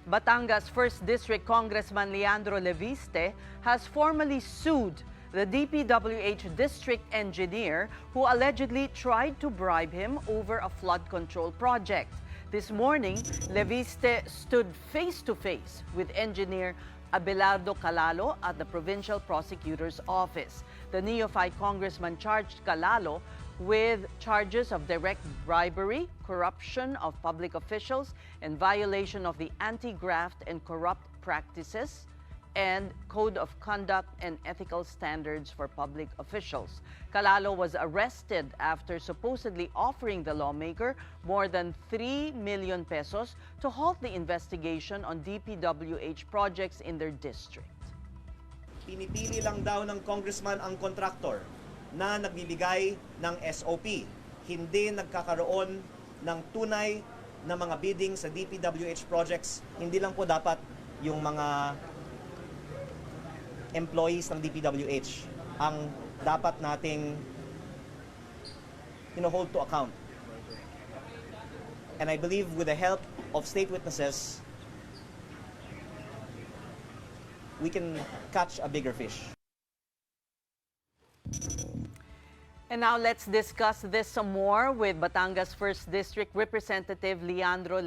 Batangas 1st District Congressman Leandro Leviste has formally sued the DPWH district engineer who allegedly tried to bribe him over a flood control project. This morning, Leviste stood face-to-face with engineer Abelardo Calalo at the Provincial Prosecutor's Office. The neophyte congressman charged Calalo with charges of direct bribery, corruption of public officials, and violation of the Anti-Graft and Corrupt Practices and Code of Conduct and Ethical Standards for Public Officials. Calalo was arrested after supposedly offering the lawmaker more than 3 million pesos to halt the investigation on DPWH projects in their district. Pinipili lang daw ng congressman ang contractor na nagbibigay ng SOP. Hindi nagkakaroon ng tunay na mga bidding sa DPWH projects. Hindi lang po dapat yung mga employees ng DPWH ang dapat nating hold to account. And I believe with the help of state witnesses, we can catch a bigger fish. And now let's discuss this some more with Batangas 1st District Representative Leandro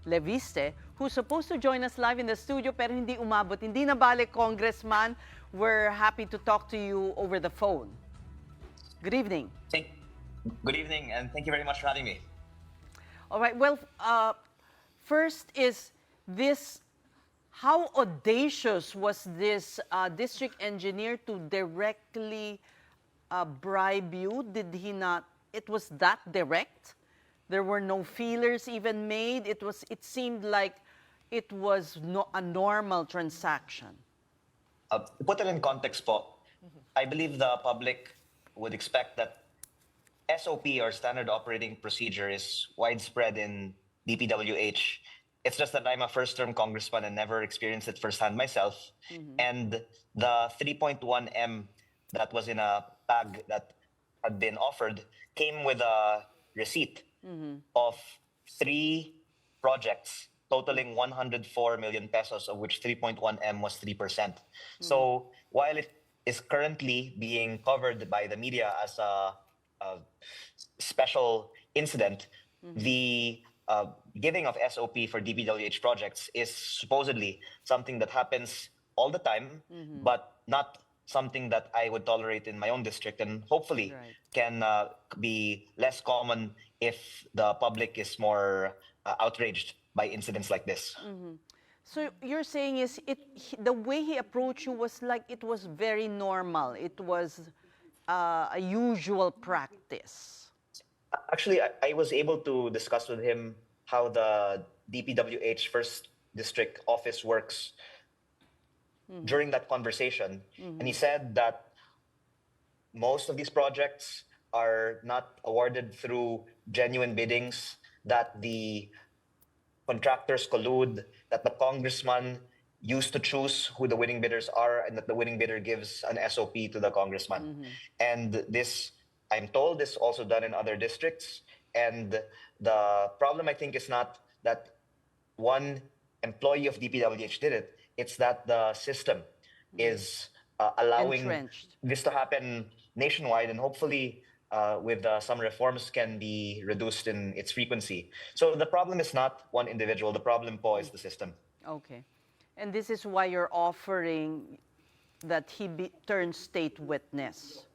Leviste, who's supposed to join us live in the studio pero hindi umabot. Hindi nabalik, Congressman. We're happy to talk to you over the phone. Good evening. Good evening, and thank you very much for having me. All right. Well, first is this, how audacious was this district engineer to directly bribe you? Did he not? It was that direct? There were no feelers even made? It seemed like it was a normal transaction. To put it in context po, I believe the public would expect that SOP or standard operating procedure is widespread in DPWH. It's just that I'm a first-term congressman and never experienced it firsthand myself. And the 3.1 M that was in a bag that had been offered came with a receipt of 3 projects totaling 104 million pesos, of which 3.1 M was 3%. So while it is currently being covered by the media as a special incident, the giving of SOP for DPWH projects is supposedly something that happens all the time, but not something that I would tolerate in my own district, and hopefully can be less common if the public is more outraged by incidents like this. So you're saying is the way he approached you was like it was very normal. It was a usual practice. Actually, I was able to discuss with him how the DPWH 1st District Office works during that conversation. And he said that most of these projects are not awarded through genuine biddings, that the contractors collude, that the congressman used to choose who the winning bidders are, and that the winning bidder gives an SOP to the congressman. And this, I'm told, is also done in other districts. And the problem, I think, is not that one employee of DPWH did it. It's that the system is allowing Entrenched. this to happen nationwide, and hopefully with some reforms can be reduced in its frequency. So the problem is not one individual. The problem po is the system. Okay. And this is why you're offering that he turn state witness.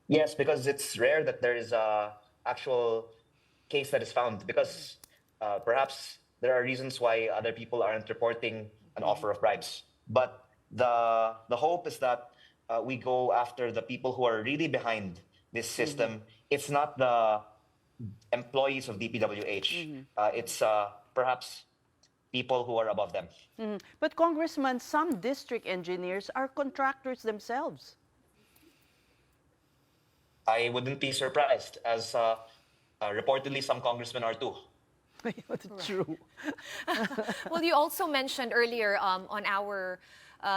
Yes, because it's rare that there is a actual case that is found, because perhaps there are reasons why other people aren't reporting an offer of bribes. But the hope is that we go after the people who are really behind this system. It's not the employees of DPWH. It's perhaps people who are above them. But Congressman, some district engineers are contractors themselves. I wouldn't be surprised, as reportedly some congressmen are too. True. Well, you also mentioned earlier on our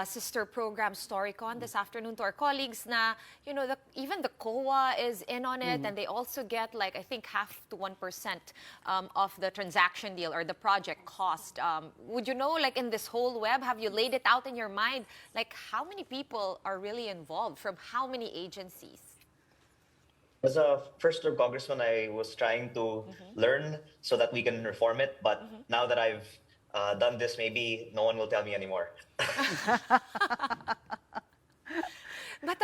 sister program Storycon this afternoon to our colleagues na, even the COA is in on it, and they also get like, I think, half to 1% of the transaction deal or the project cost. Would you know, like in this whole web, have you laid it out in your mind, like how many people are really involved from how many agencies? As a first-term congressman, I was trying to learn so that we can reform it. But now that I've done this, maybe no one will tell me anymore. But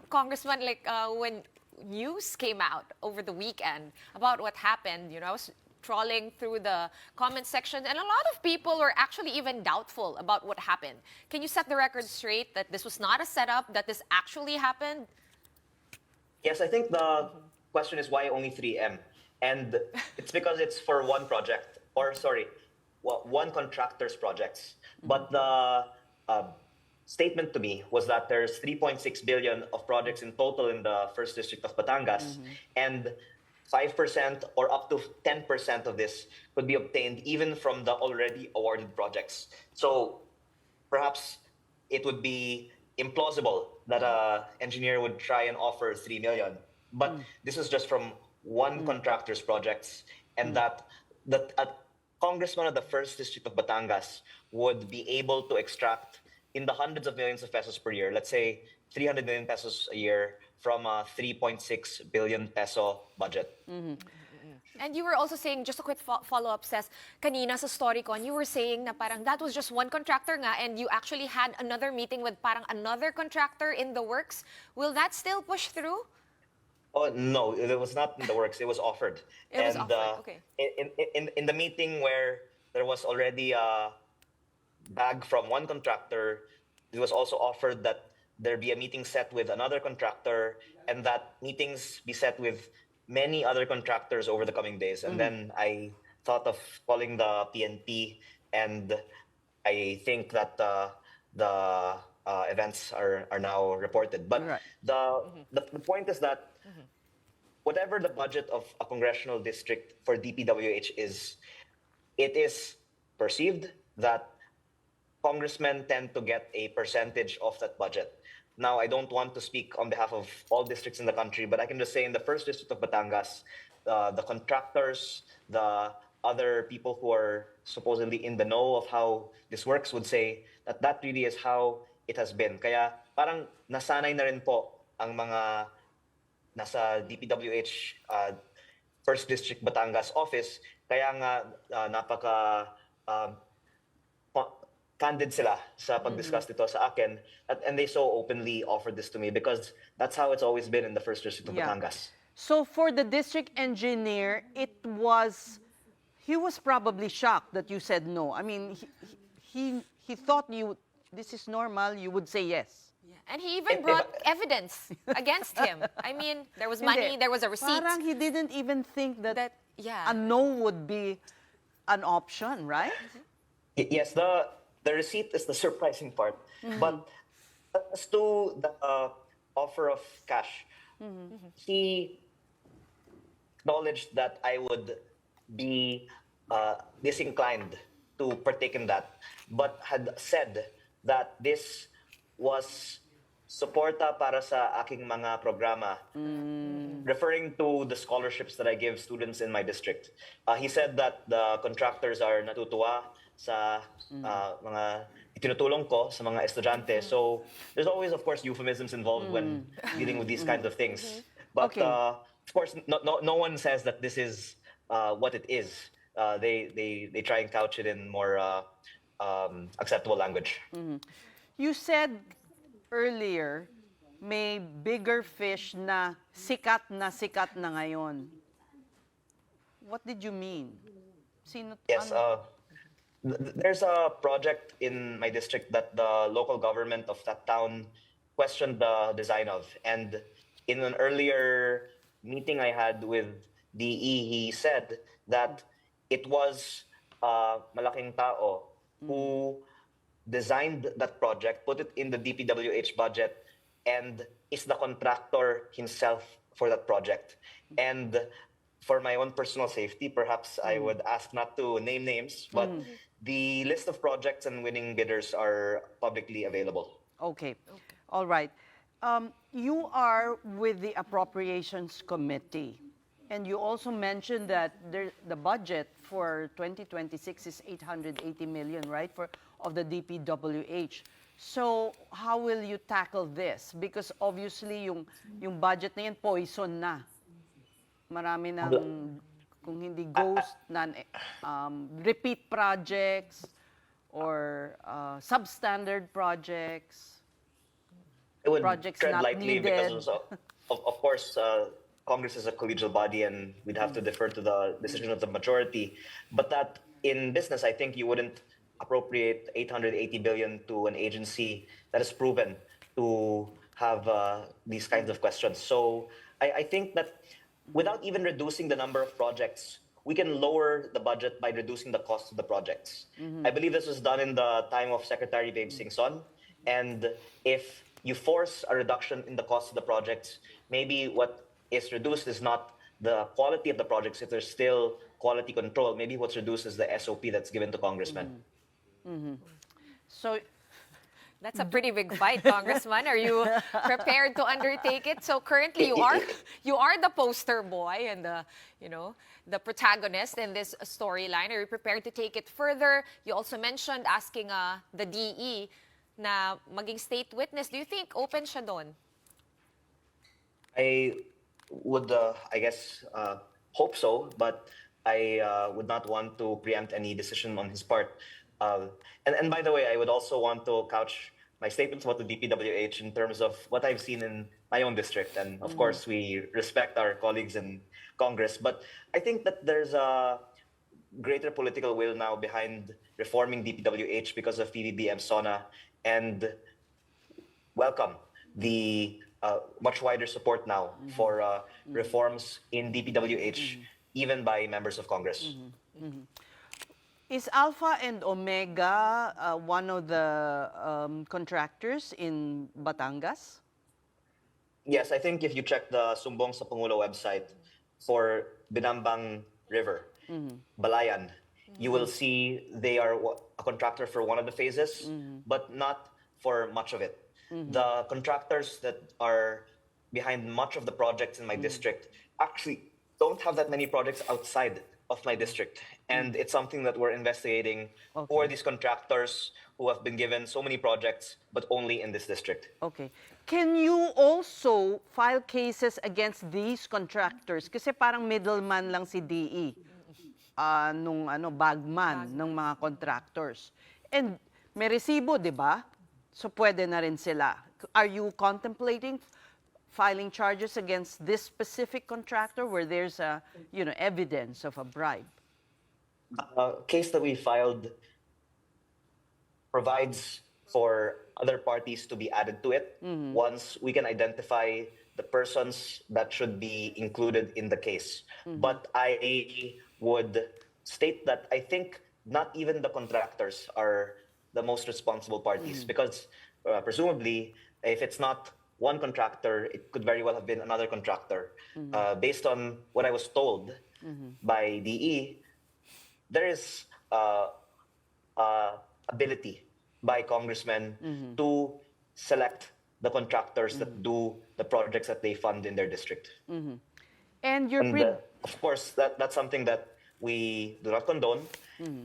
Congressman, like when news came out over the weekend about what happened, I was trawling through the comment section, and a lot of people were actually even doubtful about what happened. Can you set the record straight that this was not a setup, that this actually happened? Yes, I think the question is why only 3M? And it's because it's for one project, or sorry, one contractor's projects. But the statement to me was that there's 3.6 billion of projects in total in the first district of Batangas, and 5% or up to 10% of this could be obtained even from the already awarded projects. So perhaps it would be implausible that an engineer would try and offer 3 million. But this is just from one contractor's projects, and that a congressman of the first district of Batangas would be able to extract in the hundreds of millions of pesos per year, let's say 300 million pesos a year from a 3.6 billion peso budget. And you were also saying, just a quick follow-up, says, kanina sa Storycon, you were saying na parang that was just one contractor nga, and you actually had another meeting with parang another contractor in the works. Will that still push through? Oh, no, it was not in the works. It was offered. It was offered, okay. In the meeting where there was already a bag from one contractor, it was also offered that there be a meeting set with another contractor, and that meetings be set with many other contractors over the coming days. And then I thought of calling the PNP, and I think that the events are now reported. But Right. the point is that whatever the budget of a congressional district for DPWH is, it is perceived that congressmen tend to get a percentage of that budget. Now, I don't want to speak on behalf of all districts in the country, but I can just say in the first district of Batangas, the contractors, the other people who are supposedly in the know of how this works would say that that really is how it has been. Kaya parang nasanay na rin po ang mga nasa DPWH First District Batangas office, kaya nga napaka candid sila sa pag-discuss nito sa akin, and they so openly offered this to me because that's how it's always been in the First District of Batangas. So for the district engineer, he was probably shocked that you said no. I mean, he thought this is normal, you would say yes. Yeah. And he even brought evidence against him. I mean, there was money, there was a receipt. Parang he didn't even think that yeah. a no would be an option, right? Yes, the receipt is the surprising part. But as to the offer of cash, he acknowledged that I would be disinclined to partake in that, but had said that this was suporta para sa aking mga programa, referring to the scholarships that I give students in my district. He said that the contractors are natutuwa sa mga itinutulong ko sa mga estudyante. So there's always, of course, euphemisms involved when dealing with these kinds of things. But of course, no one says that this is what it is. They try and couch it in more acceptable language. You said earlier, may bigger fish na sikat na ngayon. What did you mean? Yes, there's a project in my district that the local government of that town questioned the design of. And in an earlier meeting I had with DE, he said that it was malaking tao who designed that project, put it in the DPWH budget, and is the contractor himself for that project. And for my own personal safety, perhaps I would ask not to name names, but the list of projects and winning bidders are publicly available. Okay. All right. You are with the Appropriations Committee, and you also mentioned that the budget for 2026 is 880 million, right, of the DPWH. So how will you tackle this? Because obviously yung budget na yan poison na. Marami ng kung hindi ghost, repeat projects or substandard projects. It would Projects tread not lightly needed. because, of course, Congress is a collegial body and we'd have to defer to the decision of the majority. But that in business, I think you wouldn't appropriate 880 billion to an agency that is proven to have these kinds of questions. So I think that without even reducing the number of projects, we can lower the budget by reducing the cost of the projects. I believe this was done in the time of Secretary Babe Singson. And if you force a reduction in the cost of the projects, maybe what is reduced is not the quality of the projects, if there's still quality control. Maybe what's reduced is the SOP that's given to congressmen. So That's a pretty big fight, Congressman. Are you prepared to undertake it? So currently, you are the poster boy and the protagonist in this storyline. Are you prepared to take it further? You also mentioned asking the DE na maging state witness. Do you think open siya doon? I would, I guess, hope so, but I would not want to preempt any decision on his part. And by the way, I would also want to couch my statements about the DPWH in terms of what I've seen in my own district. And of course, we respect our colleagues in Congress. But I think that there's a greater political will now behind reforming DPWH because of PBBM SONA, and welcome the much wider support now for reforms in DPWH, even by members of Congress. is Alpha and Omega one of the contractors in Batangas? Yes, I think if you check the Sumbong sa Pangulo website for Binambang River, Balayan, you will see they are a contractor for one of the phases, but not for much of it. The contractors that are behind much of the projects in my district actually don't have that many projects outside of my district. And it's something that we're investigating for these contractors who have been given so many projects, but only in this district. Okay. Can you also file cases against these contractors? Kasi parang middleman lang si DE, nung bagman ng mga contractors. And may resibo, di ba? So pwede na rin sila. Are you contemplating filing charges against this specific contractor where there's evidence of a bribe? Case that we filed provides for other parties to be added to it once we can identify the persons that should be included in the case. But I would state that I think not even the contractors are the most responsible parties, because presumably if it's not one contractor, it could very well have been another contractor. Based on what I was told by DE, there is ability by congressmen to select the contractors that do the projects that they fund in their district. And you're of course, that's something that we do not condone.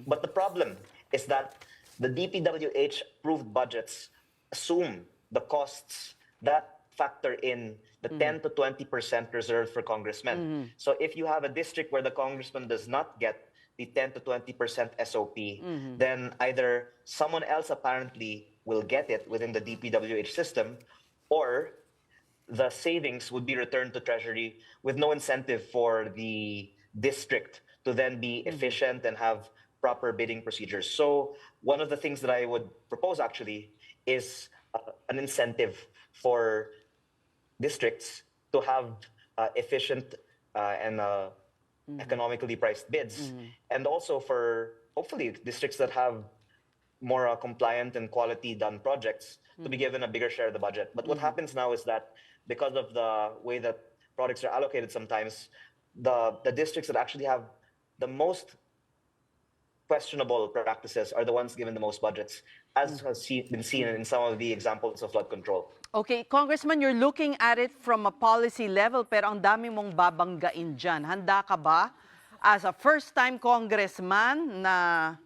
But the problem is that the DPWH approved budgets assume the costs that factor in the 10 to 20% reserved for congressmen. So if you have a district where the congressman does not get the 10 to 20% SOP, then either someone else apparently will get it within the DPWH system, or the savings would be returned to Treasury with no incentive for the district to then be efficient and have proper bidding procedures. So one of the things that I would propose actually is an incentive for districts to have efficient and economically priced bids, and also for hopefully districts that have more compliant and quality done projects to be given a bigger share of the budget. But what happens now is that because of the way that projects are allocated sometimes, the districts that actually have the most questionable practices are the ones given the most budgets, as has been seen in some of the examples of flood control. Okay, Congressman, you're looking at it from a policy level, pero ang dami mong babanggain dyan. Handa ka ba as a first-time congressman na,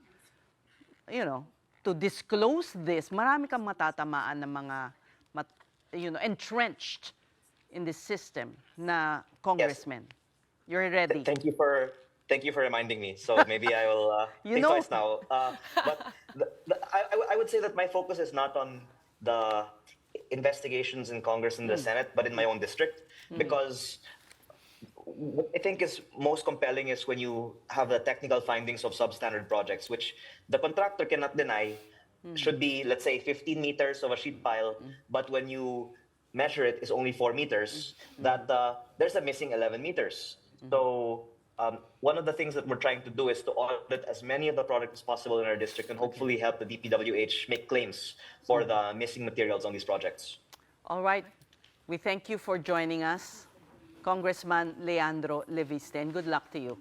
to disclose this? Marami kang matatamaan ng mga, entrenched in this system na congressmen. You're ready. Thank you for reminding me. So maybe I will think twice now. But I would say that my focus is not on the investigations in Congress and the Senate, but in my own district, because what I think is most compelling is when you have the technical findings of substandard projects, which the contractor cannot deny should be, let's say, 15 meters of a sheet pile, but when you measure it is only 4 meters, that there's a missing 11 meters. So one of the things that we're trying to do is to audit as many of the products as possible in our district and hopefully help the DPWH make claims for the missing materials on these projects. All right. We thank you for joining us, Congressman Leandro Leviste, and good luck to you.